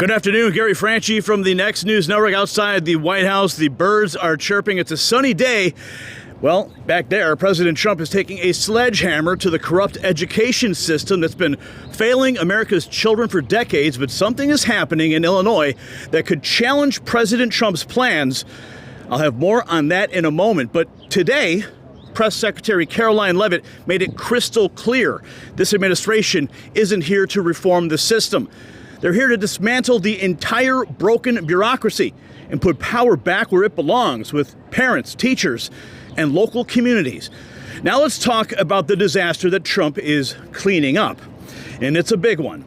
Good afternoon, Gary Franchi from the Next News Network outside the White House. The birds are chirping. It's a sunny day. Well, back there, President Trump is taking a sledgehammer to the corrupt education system that's been failing America's children for decades. But something is happening in Illinois that could challenge President Trump's plans. I'll have more on that in a moment. But today, Press Secretary Karoline Leavitt made it crystal clear this administration isn't here to reform the system. They're here to dismantle the entire broken bureaucracy and put power back where it belongs, with parents, teachers, and local communities. Now let's talk about the disaster that Trump is cleaning up. And it's a big one.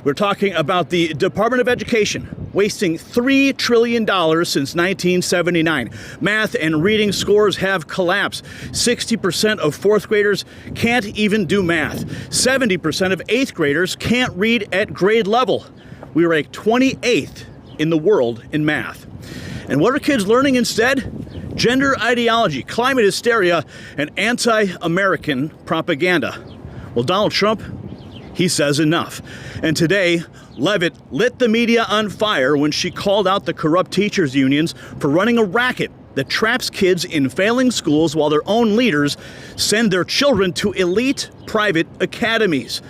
We're talking about the Department of Education wasting $3 trillion since 1979. Math and reading scores have collapsed. 60% of fourth graders can't even do math. 70% of eighth graders can't read at grade level. We rank 28th in the world in math. And what are kids learning instead? Gender ideology, climate hysteria, and anti-American propaganda. Well, Donald Trump, he says enough. And today, Leavitt lit the media on fire when she called out the corrupt teachers unions for running a racket that traps kids in failing schools while their own leaders send their children to elite private academies.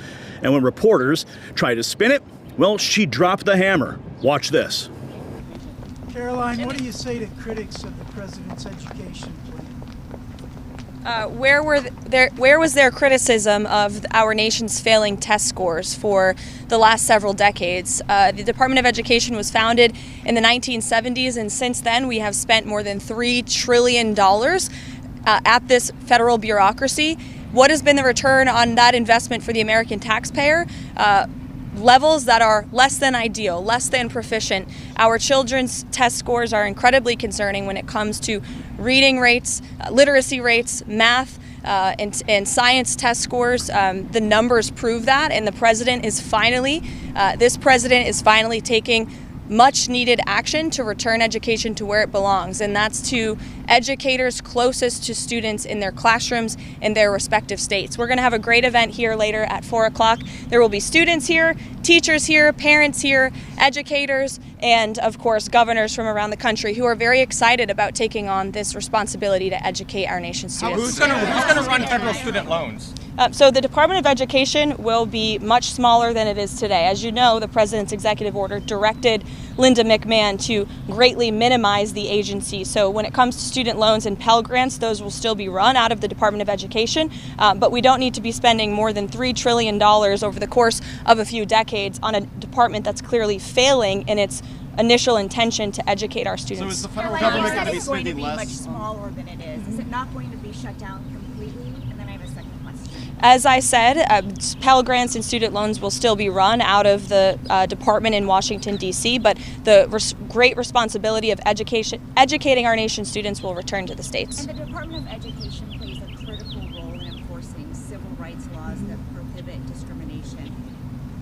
And when reporters try to spin it, well, she dropped the hammer. Watch this. Karoline, what do you say to critics of the president's education plan? Where was their criticism of our nation's failing test scores for the last several decades? The Department of Education was founded in the 1970s, and since then we have spent more than $3 trillion at this federal bureaucracy. What has been the return on that investment for the American taxpayer? Levels that are less than ideal, less than proficient. Our children's test scores are incredibly concerning when it comes to reading rates, literacy rates, math, and science test scores. The numbers prove that, and this president is finally taking much needed action to return education to where it belongs, and that's to educators closest to students in their classrooms in their respective states. We're going to have a great event here later at 4 o'clock. There will be students here, teachers here, parents here, educators, and of course governors from around the country who are very excited about taking on this responsibility to educate our nation's students. Who's going to run federal student loans? So the Department of Education will be much smaller than it is today. As you know, the President's executive order directed Linda McMahon to greatly minimize the agency. So when it comes to student loans and Pell Grants, those will still be run out of the Department of Education, but we don't need to be spending more than $3 trillion over the course of a few decades on a department that's clearly failing in its initial intention to educate our students. So is the federal government going to be spending going to be less? much smaller than it is. Is it not going to be shut down completely? And then I have a second question. As I said, Pell Grants and student loans will still be run out of the department in Washington, D.C., but the great responsibility of educating our nation's students will return to the states. And the Department of Education plays a critical role in enforcing civil rights laws that prohibit discrimination.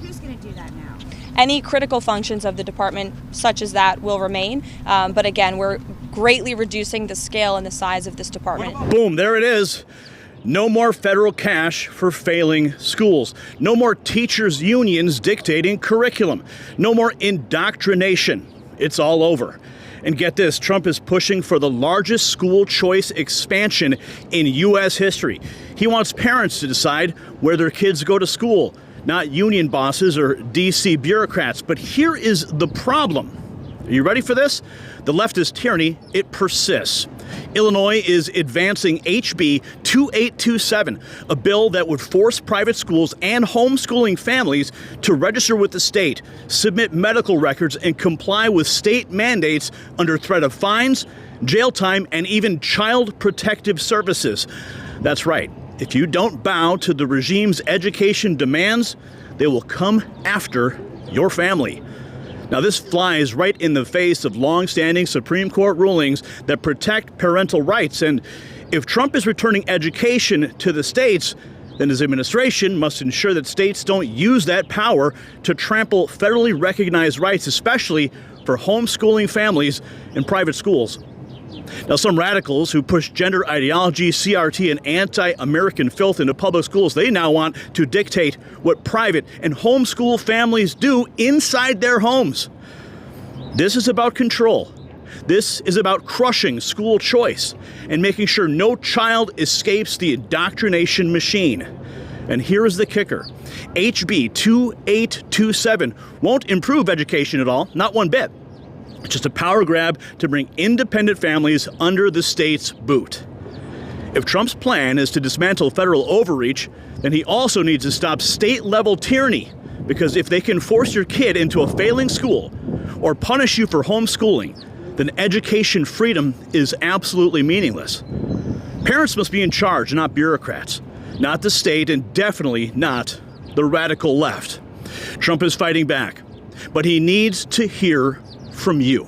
Who's going to do that now? Any critical functions of the department, such as that, will remain. But again, we're greatly reducing the scale and the size of this department. Boom, there it is. No more federal cash for failing schools. No more teachers' unions dictating curriculum. No more indoctrination. It's all over. And get this, Trump is pushing for the largest school choice expansion in U.S. history. He wants parents to decide where their kids go to school, not union bosses or D.C. bureaucrats. But here is the problem. Are you ready for this? The leftist tyranny, it persists. Illinois is advancing HB 2827, a bill that would force private schools and homeschooling families to register with the state, submit medical records, and comply with state mandates under threat of fines, jail time, and even child protective services. That's right. If you don't bow to the regime's education demands, they will come after your family. Now, this flies right in the face of long-standing Supreme Court rulings that protect parental rights. And if Trump is returning education to the states, then his administration must ensure that states don't use that power to trample federally recognized rights, especially for homeschooling families in private schools. Now, some radicals who push gender ideology, CRT, and anti-American filth into public schools, they now want to dictate what private and homeschool families do inside their homes. This is about control. This is about crushing school choice and making sure no child escapes the indoctrination machine. And here is the kicker. HB 2827 won't improve education at all, not one bit. It's just a power grab to bring independent families under the state's boot. If Trump's plan is to dismantle federal overreach, then he also needs to stop state-level tyranny, because if they can force your kid into a failing school or punish you for homeschooling, then education freedom is absolutely meaningless. Parents must be in charge, not bureaucrats, not the state, and definitely not the radical left. Trump is fighting back, but he needs to hear from you.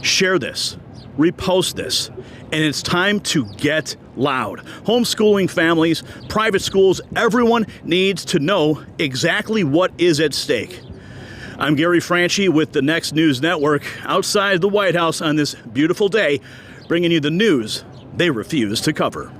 Share this, repost this, and it's time to get loud. Homeschooling families, private schools, everyone needs to know exactly what is at stake. I'm Gary Franchi with the Next News Network, outside the White House on this beautiful day, bringing you the news they refuse to cover.